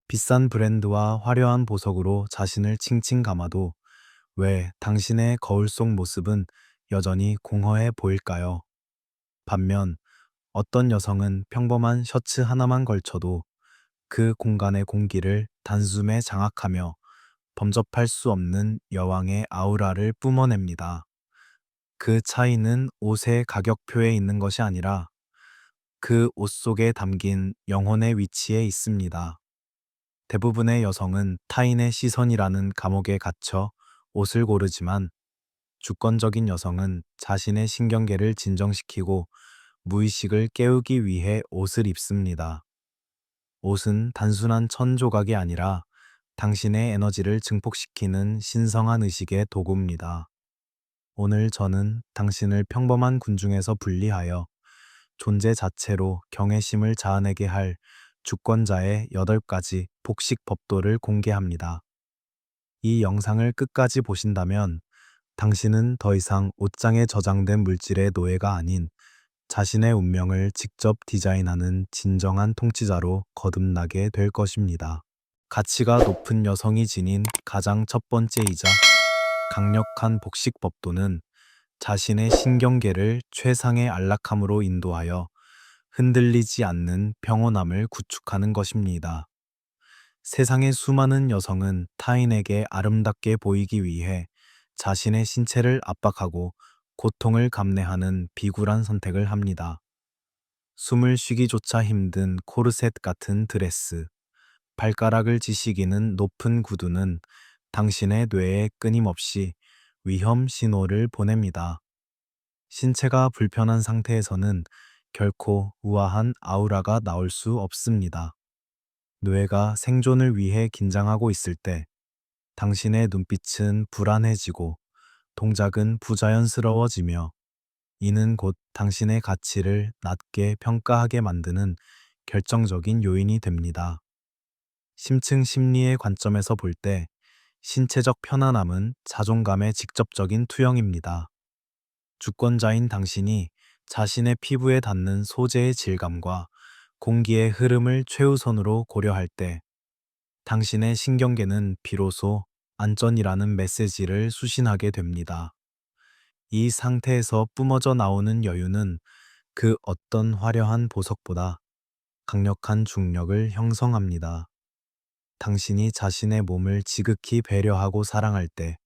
비싼 브랜드와 화려한 보석으로 자신을 칭칭 감아도 왜 당신의 거울 속 모습은 여전히 공허해 보일까요? 반면 어떤 여성은 평범한 셔츠 하나만 걸쳐도 그 공간의 공기를 단숨에 장악하며 범접할 수 없는 여왕의 아우라를 뿜어냅니다. 그 차이는 옷의 가격표에 있는 것이 아니라 그 옷 속에 담긴 영혼의 위치에 있습니다. 대부분의 여성은 타인의 시선이라는 감옥에 갇혀 옷을 고르지만 주권적인 여성은 자신의 신경계를 진정시키고 무의식을 깨우기 위해 옷을 입습니다. 옷은 단순한 천 조각이 아니라 당신의 에너지를 증폭시키는 신성한 의식의 도구입니다. 오늘 저는 당신을 평범한 군중에서 분리하여 존재 자체로 경외심을 자아내게 할 주권자의 8가지 복식 법도를 공개합니다. 이 영상을 끝까지 보신다면 당신은 더 이상 옷장에 저장된 물질의 노예가 아닌 자신의 운명을 직접 디자인하는 진정한 통치자로 거듭나게 될 것입니다. 가치가 높은 여성이 지닌 가장 첫 번째이자 강력한 복식 법도는 자신의 신경계를 최상의 안락함으로 인도하여 흔들리지 않는 평온함을 구축하는 것입니다. 세상의 수많은 여성은 타인에게 아름답게 보이기 위해 자신의 신체를 압박하고 고통을 감내하는 비굴한 선택을 합니다. 숨을 쉬기조차 힘든 코르셋 같은 드레스, 발가락을 지시기는 높은 구두는 당신의 뇌에 끊임없이 위험 신호를 보냅니다. 신체가 불편한 상태에서는 결코 우아한 아우라가 나올 수 없습니다. 뇌가 생존을 위해 긴장하고 있을 때 당신의 눈빛은 불안해지고 동작은 부자연스러워지며 이는 곧 당신의 가치를 낮게 평가하게 만드는 결정적인 요인이 됩니다. 심층 심리의 관점에서 볼 때 신체적 편안함은 자존감의 직접적인 투영입니다. 주권자인 당신이 자신의 피부에 닿는 소재의 질감과 공기의 흐름을 최우선으로 고려할 때 당신의 신경계는 비로소 안전이라는 메시지를 수신하게 됩니다. 이 상태에서 뿜어져 나오는 여유는 그 어떤 화려한 보석보다 강력한 중력을 형성합니다. 당신이 자신의 몸을 지극히 배려하고 사랑할 때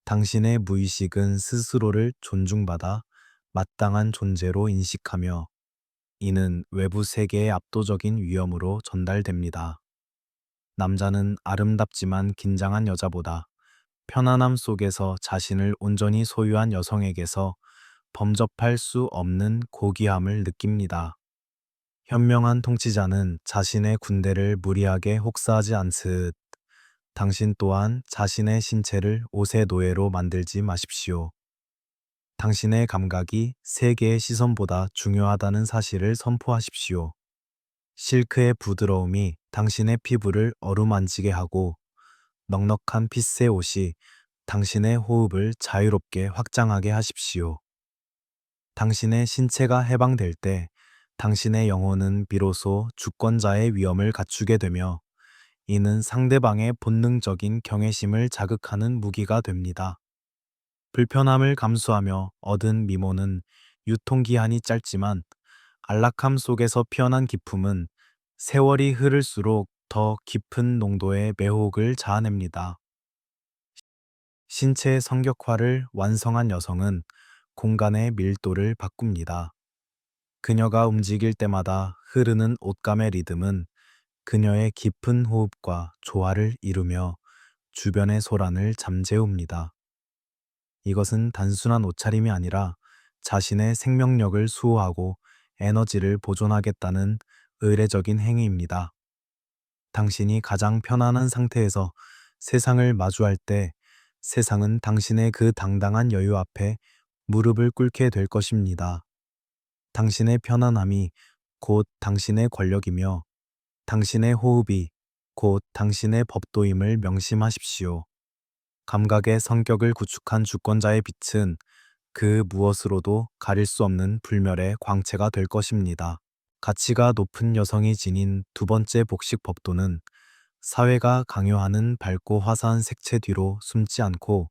당신의 무의식은 스스로를 존중받아 마땅한 존재로 인식하며 이는 외부 세계의 압도적인 위험으로 전달됩니다. 남자는 아름답지만 긴장한 여자보다 편안함 속에서 자신을 온전히 소유한 여성에게서 범접할 수 없는 고귀함을 느낍니다. 현명한 통치자는 자신의 군대를 무리하게 혹사하지 않듯 당신 또한 자신의 신체를 옷의 노예로 만들지 마십시오. 당신의 감각이 세계의 시선보다 중요하다는 사실을 선포하십시오. 실크의 부드러움이 당신의 피부를 어루만지게 하고 넉넉한 핏의 옷이 당신의 호흡을 자유롭게 확장하게 하십시오. 당신의 신체가 해방될 때 당신의 영혼은 비로소 주권자의 위엄을 갖추게 되며 이는 상대방의 본능적인 경외심을 자극하는 무기가 됩니다. 불편함을 감수하며 얻은 미모는 유통기한이 짧지만 안락함 속에서 피어난 기품은 세월이 흐를수록 더 깊은 농도의 매혹을 자아냅니다. 신체의 성격화를 완성한 여성은 공간의 밀도를 바꿉니다. 그녀가 움직일 때마다 흐르는 옷감의 리듬은 그녀의 깊은 호흡과 조화를 이루며 주변의 소란을 잠재웁니다. 이것은 단순한 옷차림이 아니라 자신의 생명력을 수호하고 에너지를 보존하겠다는 의례적인 행위입니다. 당신이 가장 편안한 상태에서 세상을 마주할 때 세상은 당신의 그 당당한 여유 앞에 무릎을 꿇게 될 것입니다. 당신의 편안함이 곧 당신의 권력이며 당신의 호흡이 곧 당신의 법도임을 명심하십시오. 감각의 성격을 구축한 주권자의 빛은 그 무엇으로도 가릴 수 없는 불멸의 광채가 될 것입니다. 가치가 높은 여성이 지닌 두 번째 복식 법도는 사회가 강요하는 밝고 화사한 색채 뒤로 숨지 않고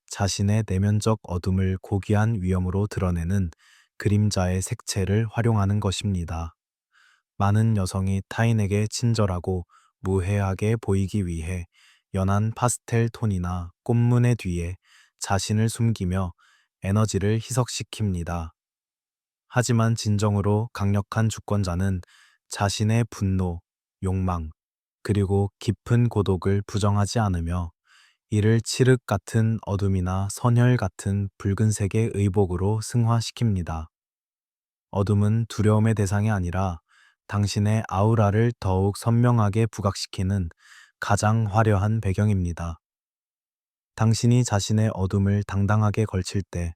자신의 내면적 어둠을 고귀한 위엄으로 드러내는 그림자의 색채를 활용하는 것입니다. 많은 여성이 타인에게 친절하고 무해하게 보이기 위해 연한 파스텔 톤이나 꽃무늬 뒤에 자신을 숨기며 에너지를 희석시킵니다. 하지만 진정으로 강력한 주권자는 자신의 분노, 욕망, 그리고 깊은 고독을 부정하지 않으며 이를 칠흑 같은 어둠이나 선혈 같은 붉은색의 의복으로 승화시킵니다. 어둠은 두려움의 대상이 아니라 당신의 아우라를 더욱 선명하게 부각시키는 가장 화려한 배경입니다. 당신이 자신의 어둠을 당당하게 걸칠 때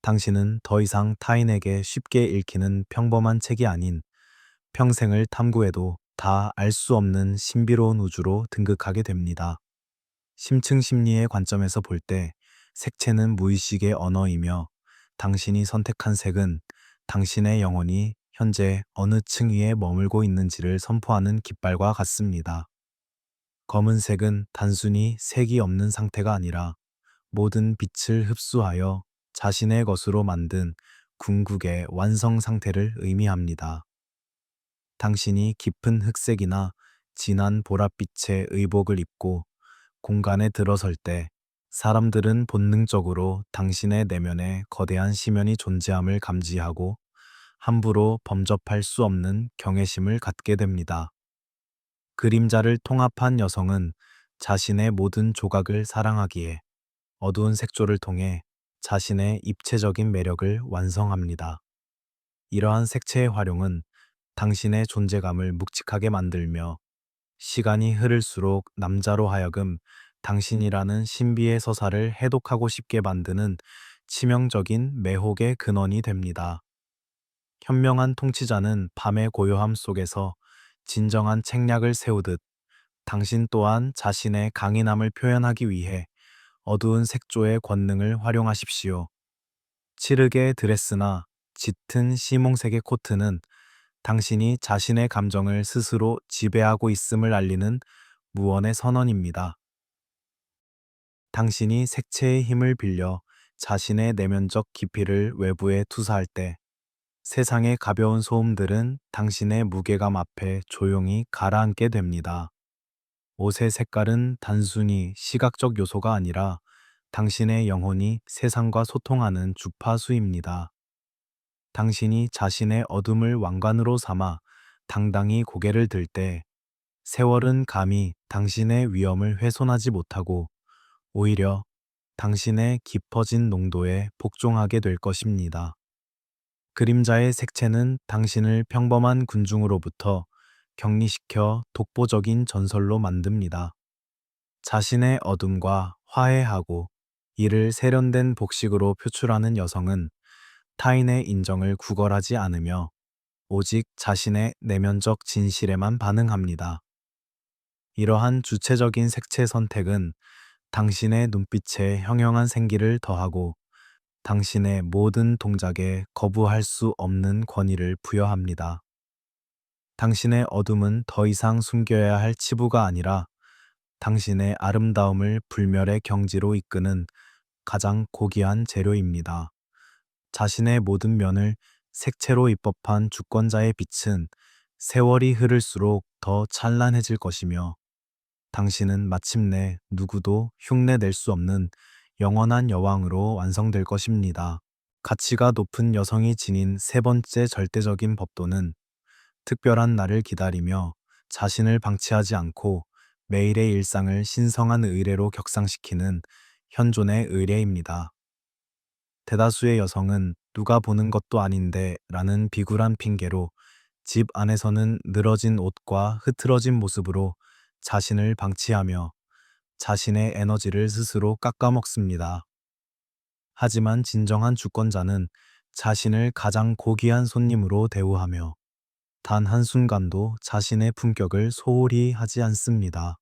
당신은 더 이상 타인에게 쉽게 읽히는 평범한 책이 아닌 평생을 탐구해도 다 알 수 없는 신비로운 우주로 등극하게 됩니다. 심층 심리의 관점에서 볼 때 색채는 무의식의 언어이며 당신이 선택한 색은 당신의 영혼이 현재 어느 층 위에 머물고 있는지를 선포하는 깃발과 같습니다. 검은색은 단순히 색이 없는 상태가 아니라 모든 빛을 흡수하여 자신의 것으로 만든 궁극의 완성 상태를 의미합니다. 당신이 깊은 흑색이나 진한 보랏빛의 의복을 입고 공간에 들어설 때 사람들은 본능적으로 당신의 내면에 거대한 심연이 존재함을 감지하고 함부로 범접할 수 없는 경외심을 갖게 됩니다. 그림자를 통합한 여성은 자신의 모든 조각을 사랑하기에 어두운 색조를 통해 자신의 입체적인 매력을 완성합니다. 이러한 색채의 활용은 당신의 존재감을 묵직하게 만들며 시간이 흐를수록 남자로 하여금 당신이라는 신비의 서사를 해독하고 싶게 만드는 치명적인 매혹의 근원이 됩니다. 현명한 통치자는 밤의 고요함 속에서 진정한 책략을 세우듯 당신 또한 자신의 강인함을 표현하기 위해 어두운 색조의 권능을 활용하십시오. 칠흑의 드레스나 짙은 시몽색의 코트는 당신이 자신의 감정을 스스로 지배하고 있음을 알리는 무언의 선언입니다. 당신이 색채의 힘을 빌려 자신의 내면적 깊이를 외부에 투사할 때 세상의 가벼운 소음들은 당신의 무게감 앞에 조용히 가라앉게 됩니다. 옷의 색깔은 단순히 시각적 요소가 아니라 당신의 영혼이 세상과 소통하는 주파수입니다. 당신이 자신의 어둠을 왕관으로 삼아 당당히 고개를 들 때 세월은 감히 당신의 위엄을 훼손하지 못하고 오히려 당신의 깊어진 농도에 복종하게 될 것입니다. 그림자의 색채는 당신을 평범한 군중으로부터 격리시켜 독보적인 전설로 만듭니다. 자신의 어둠과 화해하고 이를 세련된 복식으로 표출하는 여성은 타인의 인정을 구걸하지 않으며 오직 자신의 내면적 진실에만 반응합니다. 이러한 주체적인 색채 선택은 당신의 눈빛에 형형한 생기를 더하고 당신의 모든 동작에 거부할 수 없는 권위를 부여합니다. 당신의 어둠은 더 이상 숨겨야 할 치부가 아니라 당신의 아름다움을 불멸의 경지로 이끄는 가장 고귀한 재료입니다. 자신의 모든 면을 색채로 입법한 주권자의 빛은 세월이 흐를수록 더 찬란해질 것이며 당신은 마침내 누구도 흉내낼 수 없는 영원한 여왕으로 완성될 것입니다. 가치가 높은 여성이 지닌 세 번째 절대적인 법도는 특별한 날을 기다리며 자신을 방치하지 않고 매일의 일상을 신성한 의례로 격상시키는 현존의 의례입니다. 대다수의 여성은 누가 보는 것도 아닌데 라는 비굴한 핑계로 집 안에서는 늘어진 옷과 흐트러진 모습으로 자신을 방치하며 자신의 에너지를 스스로 깎아먹습니다. 하지만 진정한 주권자는 자신을 가장 고귀한 손님으로 대우하며 단 한순간도 자신의 품격을 소홀히 하지 않습니다.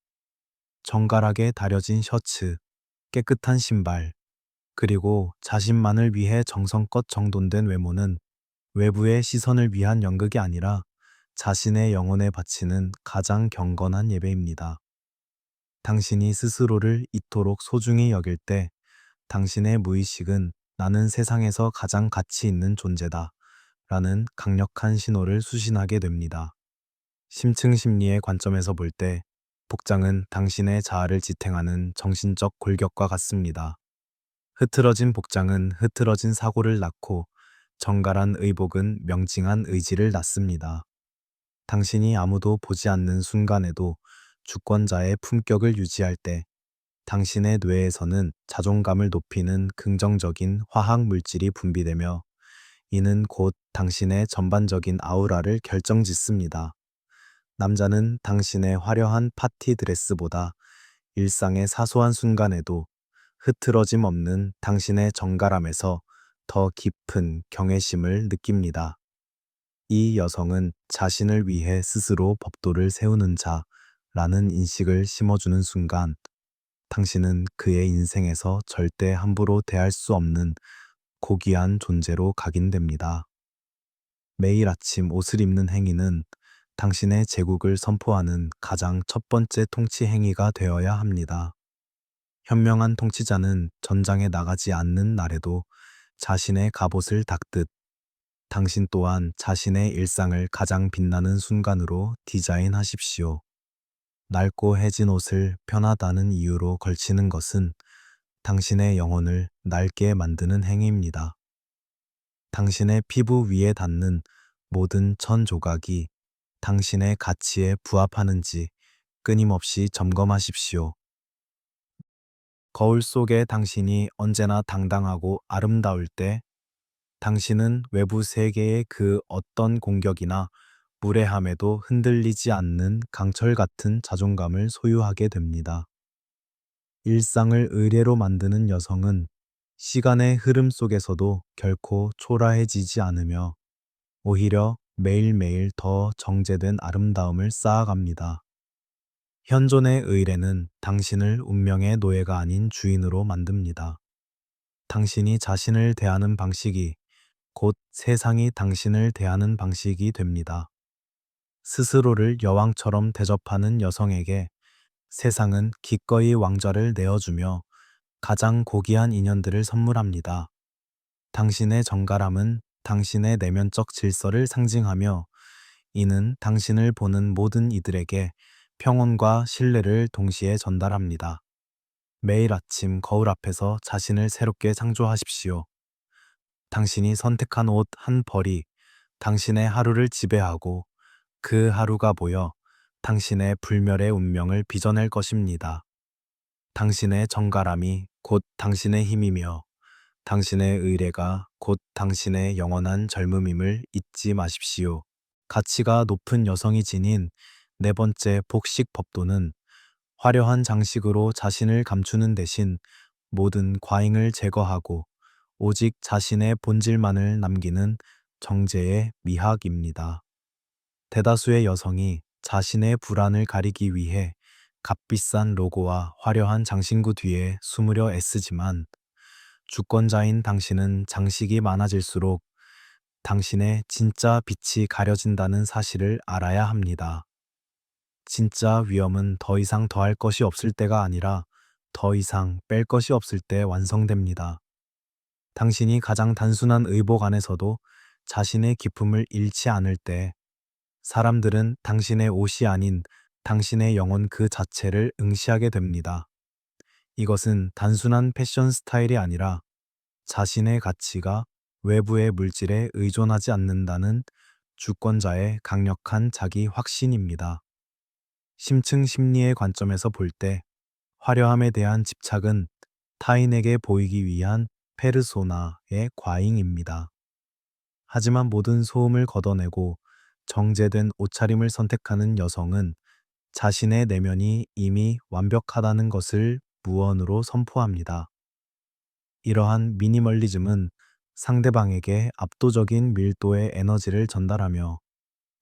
정갈하게 다려진 셔츠, 깨끗한 신발, 그리고 자신만을 위해 정성껏 정돈된 외모는 외부의 시선을 위한 연극이 아니라 자신의 영혼에 바치는 가장 경건한 예배입니다. 당신이 스스로를 이토록 소중히 여길 때 당신의 무의식은 나는 세상에서 가장 가치 있는 존재다 라는 강력한 신호를 수신하게 됩니다. 심층 심리의 관점에서 볼 때 복장은 당신의 자아를 지탱하는 정신적 골격과 같습니다. 흐트러진 복장은 흐트러진 사고를 낳고 정갈한 의복은 명징한 의지를 낳습니다. 당신이 아무도 보지 않는 순간에도 주권자의 품격을 유지할 때 당신의 뇌에서는 자존감을 높이는 긍정적인 화학 물질이 분비되며 이는 곧 당신의 전반적인 아우라를 결정짓습니다. 남자는 당신의 화려한 파티 드레스보다 일상의 사소한 순간에도 흐트러짐 없는 당신의 정갈함에서 더 깊은 경외심을 느낍니다. 이 여성은 자신을 위해 스스로 법도를 세우는 자라는 인식을 심어주는 순간 당신은 그의 인생에서 절대 함부로 대할 수 없는 고귀한 존재로 각인됩니다. 매일 아침 옷을 입는 행위는 당신의 제국을 선포하는 가장 첫 번째 통치 행위가 되어야 합니다. 현명한 통치자는 전장에 나가지 않는 날에도 자신의 갑옷을 닦듯 당신 또한 자신의 일상을 가장 빛나는 순간으로 디자인하십시오. 낡고 해진 옷을 편하다는 이유로 걸치는 것은 당신의 영혼을 낡게 만드는 행위입니다. 당신의 피부 위에 닿는 모든 천 조각이 당신의 가치에 부합하는지 끊임없이 점검하십시오. 거울 속의 당신이 언제나 당당하고 아름다울 때 당신은 외부 세계의 그 어떤 공격이나 무례함에도 흔들리지 않는 강철 같은 자존감을 소유하게 됩니다. 일상을 의례로 만드는 여성은 시간의 흐름 속에서도 결코 초라해지지 않으며 오히려 매일매일 더 정제된 아름다움을 쌓아갑니다. 현존의 의례는 당신을 운명의 노예가 아닌 주인으로 만듭니다. 당신이 자신을 대하는 방식이 곧 세상이 당신을 대하는 방식이 됩니다. 스스로를 여왕처럼 대접하는 여성에게 세상은 기꺼이 왕좌를 내어주며 가장 고귀한 인연들을 선물합니다. 당신의 정갈함은 당신의 내면적 질서를 상징하며 이는 당신을 보는 모든 이들에게 평온과 신뢰를 동시에 전달합니다. 매일 아침 거울 앞에서 자신을 새롭게 창조하십시오. 당신이 선택한 옷 한 벌이 당신의 하루를 지배하고 그 하루가 보여 당신의 불멸의 운명을 빚어낼 것입니다. 당신의 정갈함이 곧 당신의 힘이며 당신의 의례가 곧 당신의 영원한 젊음임을 잊지 마십시오. 가치가 높은 여성이 지닌 네 번째 복식 법도는 화려한 장식으로 자신을 감추는 대신 모든 과잉을 제거하고 오직 자신의 본질만을 남기는 정제의 미학입니다. 대다수의 여성이 자신의 불안을 가리기 위해 값비싼 로고와 화려한 장신구 뒤에 숨으려 애쓰지만 주권자인 당신은 장식이 많아질수록 당신의 진짜 빛이 가려진다는 사실을 알아야 합니다. 진짜 위엄은 더 이상 더할 것이 없을 때가 아니라 더 이상 뺄 것이 없을 때 완성됩니다. 당신이 가장 단순한 의복 안에서도 자신의 기품을 잃지 않을 때 사람들은 당신의 옷이 아닌 당신의 영혼 그 자체를 응시하게 됩니다. 이것은 단순한 패션 스타일이 아니라 자신의 가치가 외부의 물질에 의존하지 않는다는 주권자의 강력한 자기 확신입니다. 심층 심리의 관점에서 볼 때 화려함에 대한 집착은 타인에게 보이기 위한 페르소나의 과잉입니다. 하지만 모든 소음을 걷어내고 정제된 옷차림을 선택하는 여성은 자신의 내면이 이미 완벽하다는 것을 무언으로 선포합니다. 이러한 미니멀리즘은 상대방에게 압도적인 밀도의 에너지를 전달하며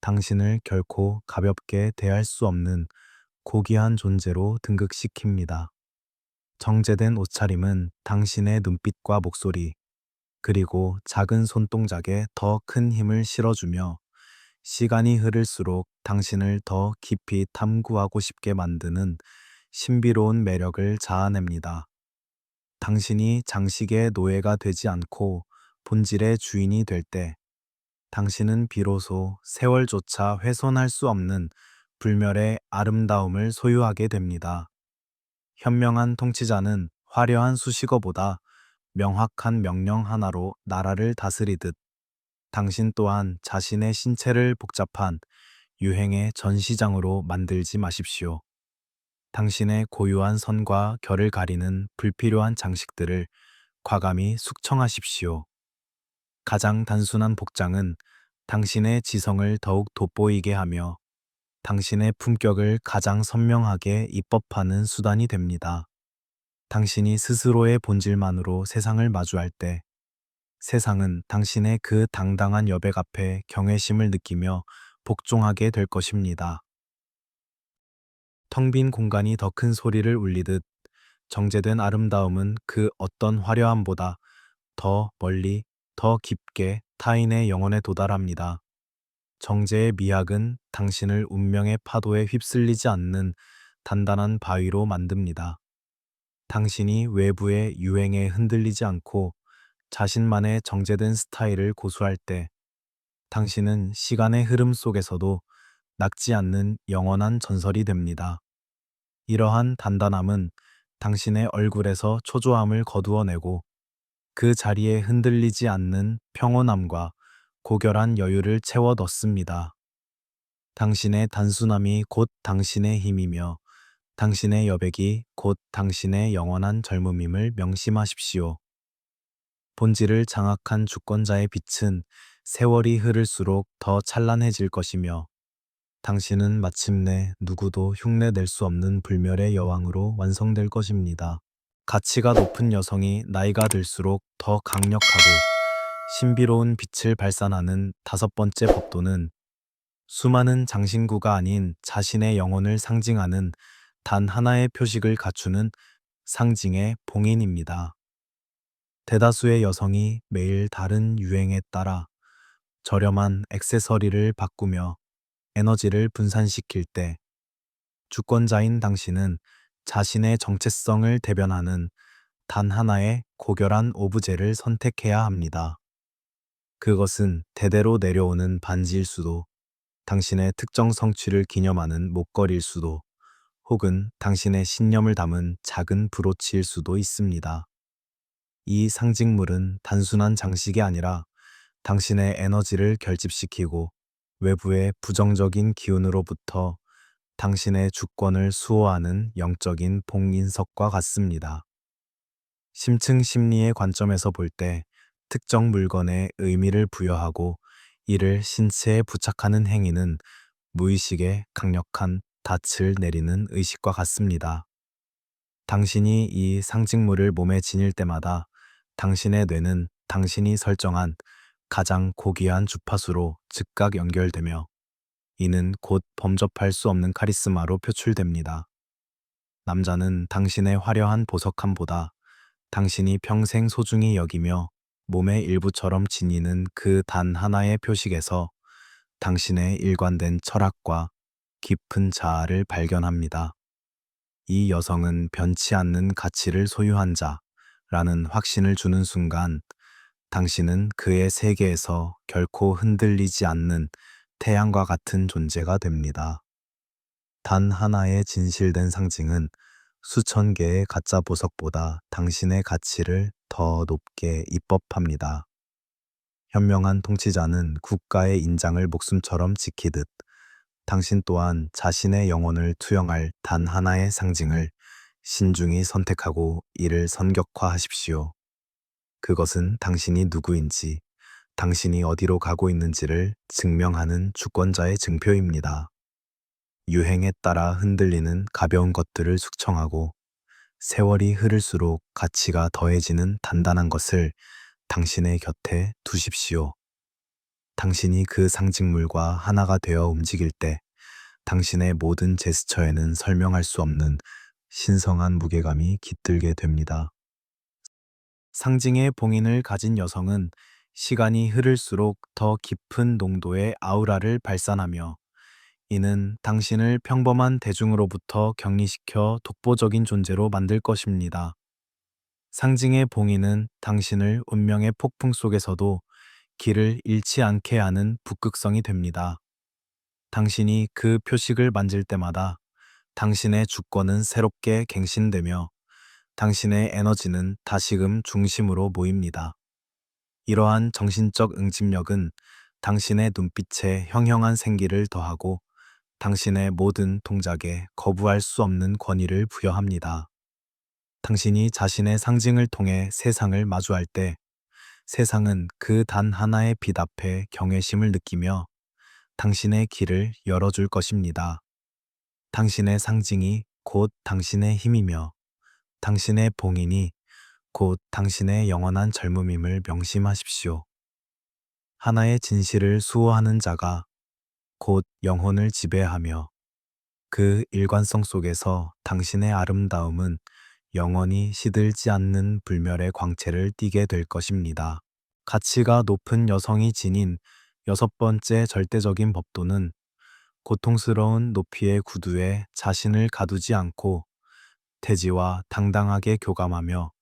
당신을 결코 가볍게 대할 수 없는 고귀한 존재로 등극시킵니다. 정제된 옷차림은 당신의 눈빛과 목소리, 그리고 작은 손동작에 더 큰 힘을 실어주며 시간이 흐를수록 당신을 더 깊이 탐구하고 싶게 만드는 신비로운 매력을 자아냅니다. 당신이 장식의 노예가 되지 않고 본질의 주인이 될 때, 당신은 비로소 세월조차 훼손할 수 없는 불멸의 아름다움을 소유하게 됩니다. 현명한 통치자는 화려한 수식어보다 명확한 명령 하나로 나라를 다스리듯, 당신 또한 자신의 신체를 복잡한 유행의 전시장으로 만들지 마십시오. 당신의 고유한 선과 결을 가리는 불필요한 장식들을 과감히 숙청하십시오. 가장 단순한 복장은 당신의 지성을 더욱 돋보이게 하며 당신의 품격을 가장 선명하게 입법하는 수단이 됩니다. 당신이 스스로의 본질만으로 세상을 마주할 때 세상은 당신의 그 당당한 여백 앞에 경외심을 느끼며 복종하게 될 것입니다. 텅 빈 공간이 더 큰 소리를 울리듯 정제된 아름다움은 그 어떤 화려함보다 더 멀리, 더 깊게 타인의 영혼에 도달합니다. 정제의 미학은 당신을 운명의 파도에 휩쓸리지 않는 단단한 바위로 만듭니다. 당신이 외부의 유행에 흔들리지 않고 자신만의 정제된 스타일을 고수할 때 당신은 시간의 흐름 속에서도 낡지 않는 영원한 전설이 됩니다. 이러한 단단함은 당신의 얼굴에서 초조함을 거두어내고 그 자리에 흔들리지 않는 평온함과 고결한 여유를 채워 넣습니다. 당신의 단순함이 곧 당신의 힘이며 당신의 여백이 곧 당신의 영원한 젊음임을 명심하십시오. 본질을 장악한 주권자의 빛은 세월이 흐를수록 더 찬란해질 것이며 당신은 마침내 누구도 흉내낼 수 없는 불멸의 여왕으로 완성될 것입니다. 가치가 높은 여성이 나이가 들수록 더 강력하고 신비로운 빛을 발산하는 다섯 번째 법도는 수많은 장신구가 아닌 자신의 영혼을 상징하는 단 하나의 표식을 갖추는 상징의 봉인입니다. 대다수의 여성이 매일 다른 유행에 따라 저렴한 액세서리를 바꾸며 에너지를 분산시킬 때 주권자인 당신은 자신의 정체성을 대변하는 단 하나의 고결한 오브제를 선택해야 합니다. 그것은 대대로 내려오는 반지일 수도, 당신의 특정 성취를 기념하는 목걸이일 수도, 혹은 당신의 신념을 담은 작은 브로치일 수도 있습니다. 이 상징물은 단순한 장식이 아니라 당신의 에너지를 결집시키고 외부의 부정적인 기운으로부터 당신의 주권을 수호하는 영적인 봉인석과 같습니다. 심층 심리의 관점에서 볼 때 특정 물건에 의미를 부여하고 이를 신체에 부착하는 행위는 무의식의 강력한 닻을 내리는 의식과 같습니다. 당신이 이 상징물을 몸에 지닐 때마다 당신의 뇌는 당신이 설정한 가장 고귀한 주파수로 즉각 연결되며 이는 곧 범접할 수 없는 카리스마로 표출됩니다. 남자는 당신의 화려한 보석함보다 당신이 평생 소중히 여기며 몸의 일부처럼 지니는 그 단 하나의 표식에서 당신의 일관된 철학과 깊은 자아를 발견합니다. 이 여성은 변치 않는 가치를 소유한 자라는 확신을 주는 순간 당신은 그의 세계에서 결코 흔들리지 않는 태양과 같은 존재가 됩니다. 단 하나의 진실된 상징은 수천 개의 가짜 보석보다 당신의 가치를 더 높게 입법합니다. 현명한 통치자는 국가의 인장을 목숨처럼 지키듯 당신 또한 자신의 영혼을 투영할 단 하나의 상징을 신중히 선택하고 이를 선격화하십시오. 그것은 당신이 누구인지, 당신이 어디로 가고 있는지를 증명하는 주권자의 증표입니다. 유행에 따라 흔들리는 가벼운 것들을 숙청하고 세월이 흐를수록 가치가 더해지는 단단한 것을 당신의 곁에 두십시오. 당신이 그 상징물과 하나가 되어 움직일 때 당신의 모든 제스처에는 설명할 수 없는 신성한 무게감이 깃들게 됩니다. 상징의 봉인을 가진 여성은 시간이 흐를수록 더 깊은 농도의 아우라를 발산하며 이는 당신을 평범한 대중으로부터 격리시켜 독보적인 존재로 만들 것입니다. 상징의 봉인은 당신을 운명의 폭풍 속에서도 길을 잃지 않게 하는 북극성이 됩니다. 당신이 그 표식을 만질 때마다 당신의 주권은 새롭게 갱신되며 당신의 에너지는 다시금 중심으로 모입니다. 이러한 정신적 응집력은 당신의 눈빛에 형형한 생기를 더하고 당신의 모든 동작에 거부할 수 없는 권위를 부여합니다. 당신이 자신의 상징을 통해 세상을 마주할 때 세상은 그 단 하나의 빛 앞에 경외심을 느끼며 당신의 길을 열어줄 것입니다. 당신의 상징이 곧 당신의 힘이며 당신의 봉인이 곧 당신의 영원한 젊음임을 명심하십시오. 하나의 진실을 수호하는 자가 곧 영혼을 지배하며 그 일관성 속에서 당신의 아름다움은 영원히 시들지 않는 불멸의 광채를 띠게 될 것입니다. 가치가 높은 여성이 지닌 여섯 번째 절대적인 법도는 고통스러운 높이의 구두에 자신을 가두지 않고 대지와 당당하게 교감하며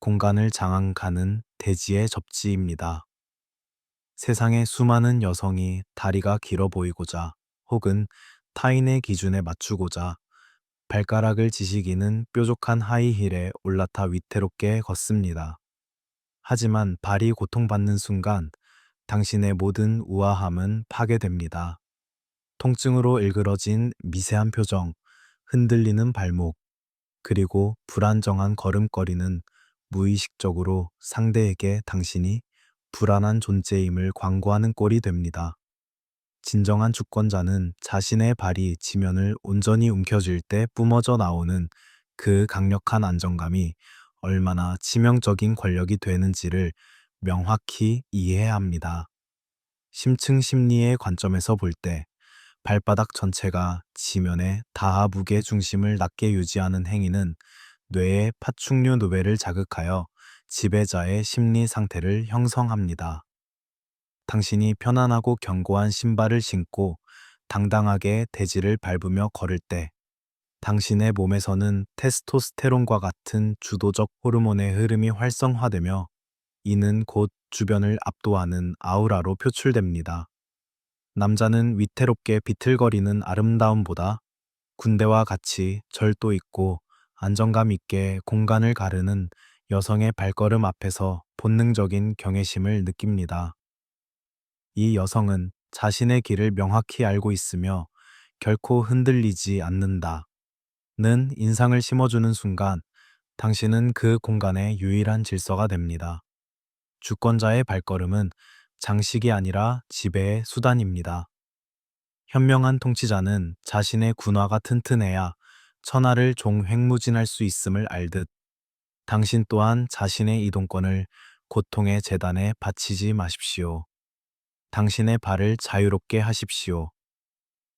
공간을 장악하는 대지의 접지입니다. 세상의 수많은 여성이 다리가 길어 보이고자 혹은 타인의 기준에 맞추고자 발가락을 지시기는 뾰족한 하이힐에 올라타 위태롭게 걷습니다. 하지만 발이 고통받는 순간 당신의 모든 우아함은 파괴됩니다. 통증으로 일그러진 미세한 표정, 흔들리는 발목, 그리고 불안정한 걸음걸이는 무의식적으로 상대에게 당신이 불안한 존재임을 광고하는 꼴이 됩니다. 진정한 주권자는 자신의 발이 지면을 온전히 움켜쥘 때 뿜어져 나오는 그 강력한 안정감이 얼마나 치명적인 권력이 되는지를 명확히 이해해야 합니다. 심층 심리의 관점에서 볼 때 발바닥 전체가 지면의 다하 무게 중심을 낮게 유지하는 행위는 뇌의 파충류 노벨을 자극하여 지배자의 심리 상태를 형성합니다. 당신이 편안하고 견고한 신발을 신고 당당하게 대지를 밟으며 걸을 때 당신의 몸에서는 테스토스테론과 같은 주도적 호르몬의 흐름이 활성화되며 이는 곧 주변을 압도하는 아우라로 표출됩니다. 남자는 위태롭게 비틀거리는 아름다움보다 군대와 같이 절도 있고 안정감 있게 공간을 가르는 여성의 발걸음 앞에서 본능적인 경외심을 느낍니다. 이 여성은 자신의 길을 명확히 알고 있으며 결코 흔들리지 않는다. 는 인상을 심어주는 순간 당신은 그 공간의 유일한 질서가 됩니다. 주권자의 발걸음은 장식이 아니라 지배의 수단입니다. 현명한 통치자는 자신의 군화가 튼튼해야 천하를 종횡무진할 수 있음을 알듯 당신 또한 자신의 이동권을 고통의 재단에 바치지 마십시오. 당신의 발을 자유롭게 하십시오.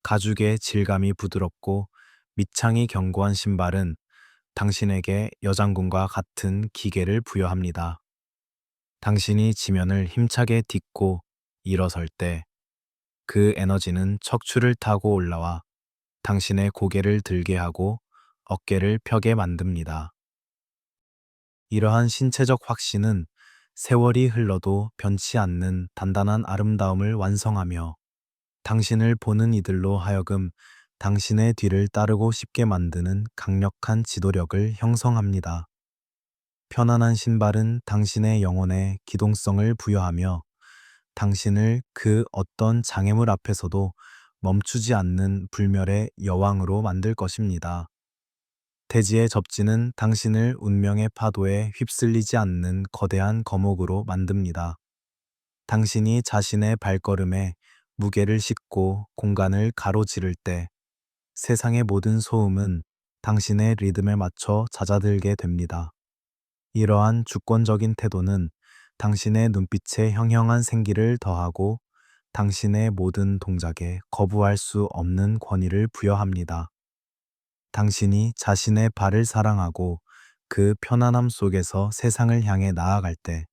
가죽의 질감이 부드럽고 밑창이 견고한 신발은 당신에게 여장군과 같은 기계를 부여합니다. 당신이 지면을 힘차게 딛고 일어설 때 그 에너지는 척추를 타고 올라와 당신의 고개를 들게 하고 어깨를 펴게 만듭니다. 이러한 신체적 확신은 세월이 흘러도 변치 않는 단단한 아름다움을 완성하며 당신을 보는 이들로 하여금 당신의 뒤를 따르고 싶게 만드는 강력한 지도력을 형성합니다. 편안한 신발은 당신의 영혼에 기동성을 부여하며 당신을 그 어떤 장애물 앞에서도 멈추지 않는 불멸의 여왕으로 만들 것입니다. 대지의 접지는 당신을 운명의 파도에 휩쓸리지 않는 거대한 거목으로 만듭니다. 당신이 자신의 발걸음에 무게를 싣고 공간을 가로지를 때 세상의 모든 소음은 당신의 리듬에 맞춰 잦아들게 됩니다. 이러한 주권적인 태도는 당신의 눈빛에 형형한 생기를 더하고 당신의 모든 동작에 거부할 수 없는 권위를 부여합니다. 당신이 자신의 발을 사랑하고 그 편안함 속에서 세상을 향해 나아갈 때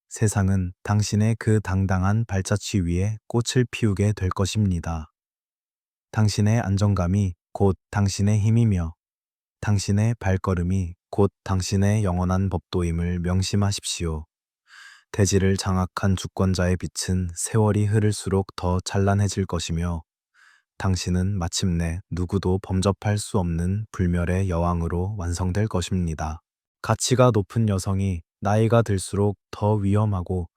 세상은 당신의 그 당당한 발자취 위에 꽃을 피우게 될 것입니다. 당신의 안정감이 곧 당신의 힘이며 당신의 발걸음이 곧 당신의 영원한 법도임을 명심하십시오. 대지를 장악한 주권자의 빛은 세월이 흐를수록 더 찬란해질 것이며 당신은 마침내 누구도 범접할 수 없는 불멸의 여왕으로 완성될 것입니다. 가치가 높은 여성이 나이가 들수록 더 위험하고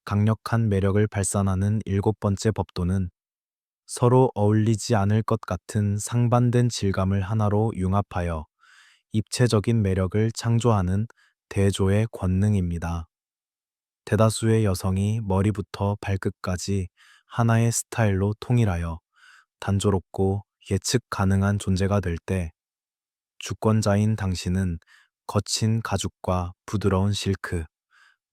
강력한 매력을 발산하는 일곱 번째 법도는 서로 어울리지 않을 것 같은 상반된 질감을 하나로 융합하여 입체적인 매력을 창조하는 대조의 권능입니다. 대다수의 여성이 머리부터 발끝까지 하나의 스타일로 통일하여 단조롭고 예측 가능한 존재가 될 때 주권자인 당신은 거친 가죽과 부드러운 실크,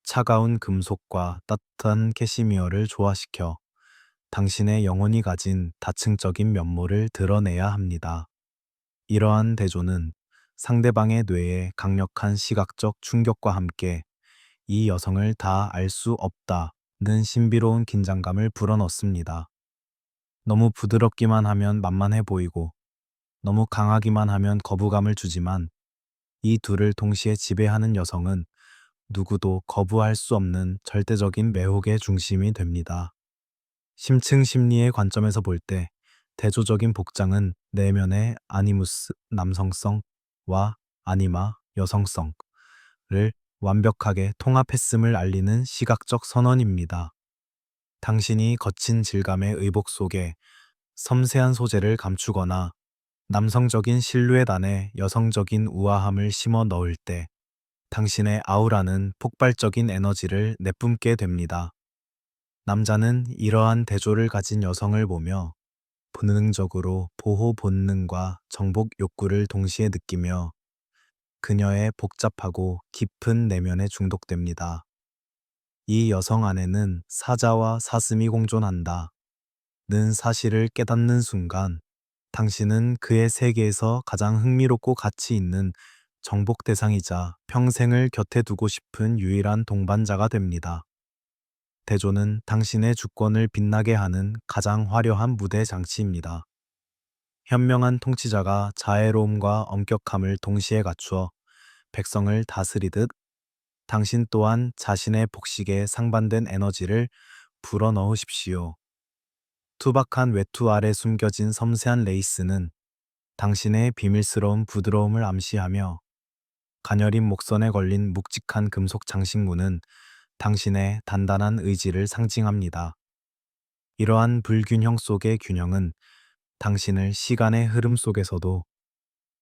차가운 금속과 따뜻한 캐시미어를 조화시켜 당신의 영혼이 가진 다층적인 면모를 드러내야 합니다. 이러한 대조는 상대방의 뇌에 강력한 시각적 충격과 함께 이 여성을 다 알 수 없다는 신비로운 긴장감을 불어넣습니다. 너무 부드럽기만 하면 만만해 보이고 너무 강하기만 하면 거부감을 주지만 이 둘을 동시에 지배하는 여성은 누구도 거부할 수 없는 절대적인 매혹의 중심이 됩니다. 심층 심리의 관점에서 볼 때 대조적인 복장은 내면의 아니무스 남성성과 아니마 여성성을 완벽하게 통합했음을 알리는 시각적 선언입니다. 당신이 거친 질감의 의복 속에 섬세한 소재를 감추거나 남성적인 실루엣 안에 여성적인 우아함을 심어 넣을 때 당신의 아우라는 폭발적인 에너지를 내뿜게 됩니다. 남자는 이러한 대조를 가진 여성을 보며 본능적으로 보호 본능과 정복 욕구를 동시에 느끼며 그녀의 복잡하고 깊은 내면에 중독됩니다. 이 여성 안에는 사자와 사슴이 공존한다. 는 사실을 깨닫는 순간 당신은 그의 세계에서 가장 흥미롭고 가치 있는 정복 대상이자 평생을 곁에 두고 싶은 유일한 동반자가 됩니다. 대조는 당신의 주권을 빛나게 하는 가장 화려한 무대 장치입니다. 현명한 통치자가 자애로움과 엄격함을 동시에 갖추어 백성을 다스리듯 당신 또한 자신의 복식에 상반된 에너지를 불어넣으십시오. 투박한 외투 아래 숨겨진 섬세한 레이스는 당신의 비밀스러운 부드러움을 암시하며 가녀린 목선에 걸린 묵직한 금속 장식무는 당신의 단단한 의지를 상징합니다. 이러한 불균형 속의 균형은 당신을 시간의 흐름 속에서도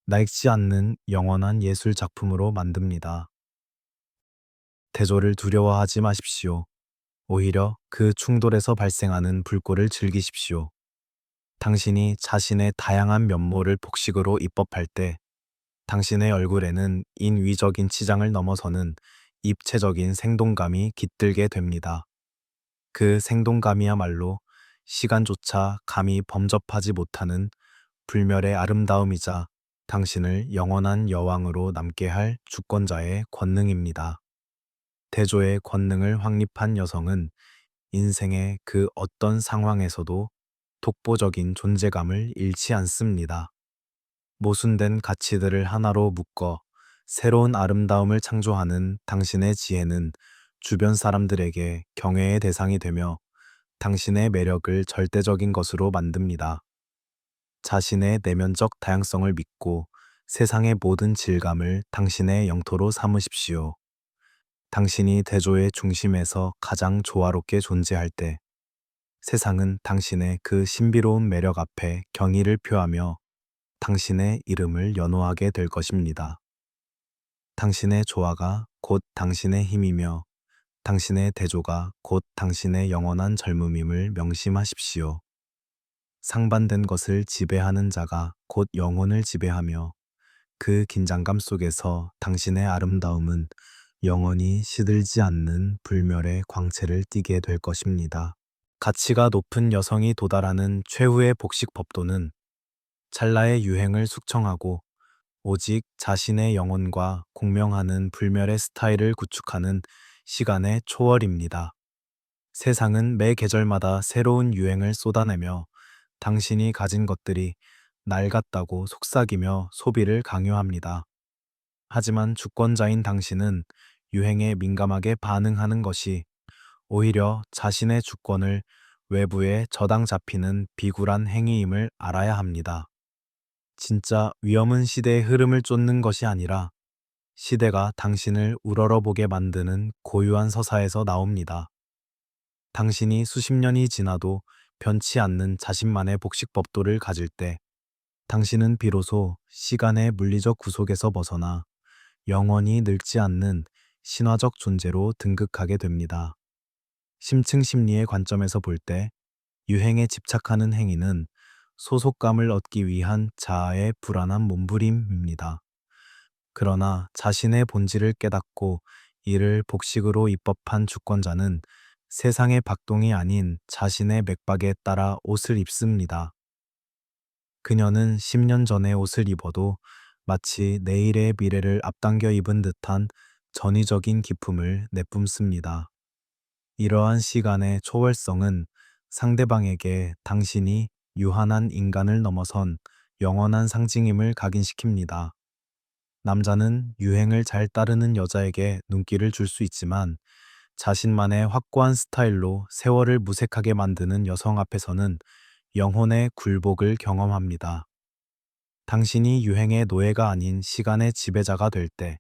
낡지 않는 영원한 예술 작품으로 만듭니다. 대조를 두려워하지 마십시오. 오히려 그 충돌에서 발생하는 불꽃을 즐기십시오. 당신이 자신의 다양한 면모를 복식으로 입법할 때 당신의 얼굴에는 인위적인 치장을 넘어서는 입체적인 생동감이 깃들게 됩니다. 그 생동감이야말로 시간조차 감히 범접하지 못하는 불멸의 아름다움이자 당신을 영원한 여왕으로 남게 할 주권자의 권능입니다. 대조의 권능을 확립한 여성은 인생의 그 어떤 상황에서도 독보적인 존재감을 잃지 않습니다. 모순된 가치들을 하나로 묶어 새로운 아름다움을 창조하는 당신의 지혜는 주변 사람들에게 경외의 대상이 되며 당신의 매력을 절대적인 것으로 만듭니다. 자신의 내면적 다양성을 믿고 세상의 모든 질감을 당신의 영토로 삼으십시오. 당신이 대조의 중심에서 가장 조화롭게 존재할 때 세상은 당신의 그 신비로운 매력 앞에 경의를 표하며 당신의 이름을 연호하게 될 것입니다. 당신의 조화가 곧 당신의 힘이며 당신의 대조가 곧 당신의 영원한 젊음임을 명심하십시오. 상반된 것을 지배하는 자가 곧 영혼을 지배하며 그 긴장감 속에서 당신의 아름다움은 영원히 시들지 않는 불멸의 광채를 띠게 될 것입니다. 가치가 높은 여성이 도달하는 최후의 복식 법도는 찰나의 유행을 숙청하고 오직 자신의 영혼과 공명하는 불멸의 스타일을 구축하는 시간의 초월입니다. 세상은 매 계절마다 새로운 유행을 쏟아내며 당신이 가진 것들이 낡았다고 속삭이며 소비를 강요합니다. 하지만 주권자인 당신은 유행에 민감하게 반응하는 것이 오히려 자신의 주권을 외부에 저당 잡히는 비굴한 행위임을 알아야 합니다. 진짜 위험은 시대의 흐름을 쫓는 것이 아니라 시대가 당신을 우러러보게 만드는 고유한 서사에서 나옵니다. 당신이 수십 년이 지나도 변치 않는 자신만의 복식 법도를 가질 때 당신은 비로소 시간의 물리적 구속에서 벗어나 영원히 늙지 않는 신화적 존재로 등극하게 됩니다. 심층 심리의 관점에서 볼 때 유행에 집착하는 행위는 소속감을 얻기 위한 자아의 불안한 몸부림입니다. 그러나 자신의 본질을 깨닫고 이를 복식으로 입법한 주권자는 세상의 박동이 아닌 자신의 맥박에 따라 옷을 입습니다. 그녀는 10년 전의 옷을 입어도 마치 내일의 미래를 앞당겨 입은 듯한 전위적인 기품을 내뿜습니다. 이러한 시간의 초월성은 상대방에게 당신이 유한한 인간을 넘어선 영원한 상징임을 각인시킵니다. 남자는 유행을 잘 따르는 여자에게 눈길을 줄 수 있지만 자신만의 확고한 스타일로 세월을 무색하게 만드는 여성 앞에서는 영혼의 굴복을 경험합니다. 당신이 유행의 노예가 아닌 시간의 지배자가 될 때,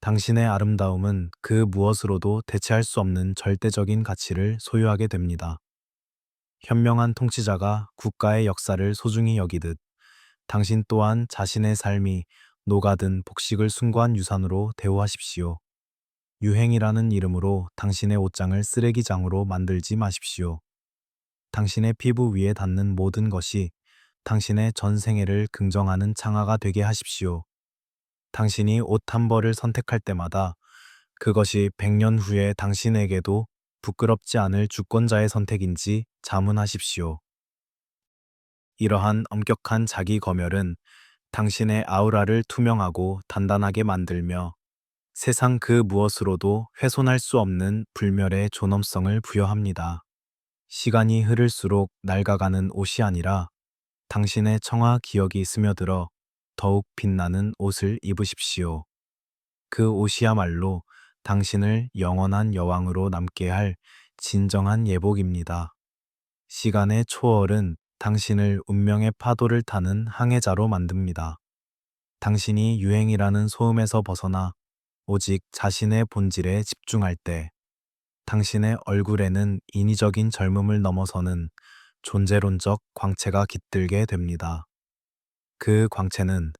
당신의 아름다움은 그 무엇으로도 대체할 수 없는 절대적인 가치를 소유하게 됩니다. 현명한 통치자가 국가의 역사를 소중히 여기듯, 당신 또한 자신의 삶이 녹아든 복식을 숭고한 유산으로 대우하십시오. 유행이라는 이름으로 당신의 옷장을 쓰레기장으로 만들지 마십시오. 당신의 피부 위에 닿는 모든 것이 당신의 전 생애를 긍정하는 창화가 되게 하십시오. 당신이 옷 한 벌을 선택할 때마다 그것이 100년 후에 당신에게도 부끄럽지 않을 주권자의 선택인지 자문하십시오. 이러한 엄격한 자기 검열은 당신의 아우라를 투명하고 단단하게 만들며 세상 그 무엇으로도 훼손할 수 없는 불멸의 존엄성을 부여합니다. 시간이 흐를수록 낡아가는 옷이 아니라 당신의 청아 기억이 스며들어 더욱 빛나는 옷을 입으십시오. 그 옷이야말로 당신을 영원한 여왕으로 남게 할 진정한 예복입니다. 시간의 초월은 당신을 운명의 파도를 타는 항해자로 만듭니다. 당신이 유행이라는 소음에서 벗어나 오직 자신의 본질에 집중할 때 당신의 얼굴에는 인위적인 젊음을 넘어서는 존재론적 광채가 깃들게 됩니다. 그 광채는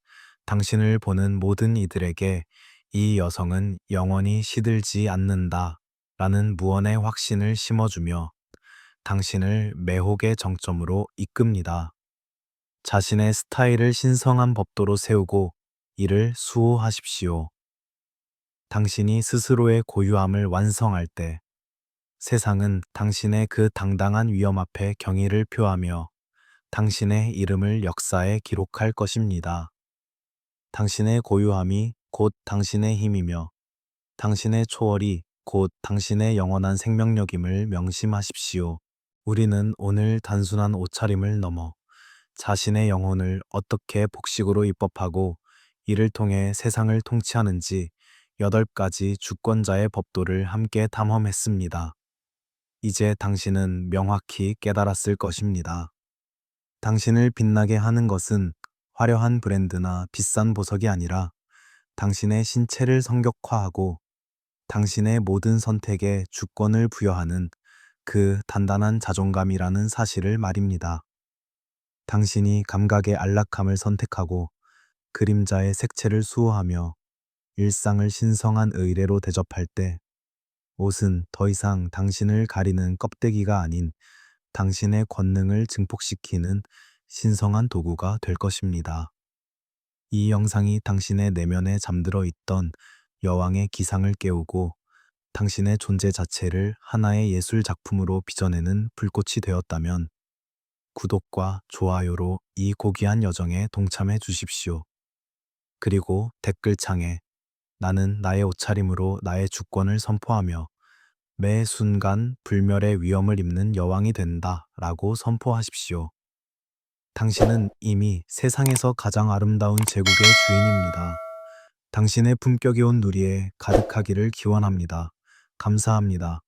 당신을 보는 모든 이들에게 이 여성은 영원히 시들지 않는다 라는 무언의 확신을 심어주며 당신을 매혹의 정점으로 이끕니다. 자신의 스타일을 신성한 법도로 세우고 이를 수호하십시오. 당신이 스스로의 고유함을 완성할 때 세상은 당신의 그 당당한 위엄 앞에 경의를 표하며 당신의 이름을 역사에 기록할 것입니다. 당신의 고유함이 곧 당신의 힘이며 당신의 초월이 곧 당신의 영원한 생명력임을 명심하십시오. 우리는 오늘 단순한 옷차림을 넘어 자신의 영혼을 어떻게 복식으로 입법하고 이를 통해 세상을 통치하는지 8가지 주권자의 법도를 함께 탐험했습니다. 이제 당신은 명확히 깨달았을 것입니다. 당신을 빛나게 하는 것은 화려한 브랜드나 비싼 보석이 아니라 당신의 신체를 성격화하고 당신의 모든 선택에 주권을 부여하는 그 단단한 자존감이라는 사실을 말입니다. 당신이 감각의 안락함을 선택하고 그림자의 색채를 수호하며 일상을 신성한 의례로 대접할 때 옷은 더 이상 당신을 가리는 껍데기가 아닌 당신의 권능을 증폭시키는 신성한 도구가 될 것입니다. 이 영상이 당신의 내면에 잠들어 있던 여왕의 기상을 깨우고 당신의 존재 자체를 하나의 예술 작품으로 빚어내는 불꽃이 되었다면 구독과 좋아요로 이 고귀한 여정에 동참해 주십시오. 그리고 댓글창에 나는 나의 옷차림으로 나의 주권을 선포하며 매 순간 불멸의 위엄을 입는 여왕이 된다 라고 선포하십시오. 당신은 이미 세상에서 가장 아름다운 제국의 주인입니다. 당신의 품격이 온 누리에 가득하기를 기원합니다. 감사합니다.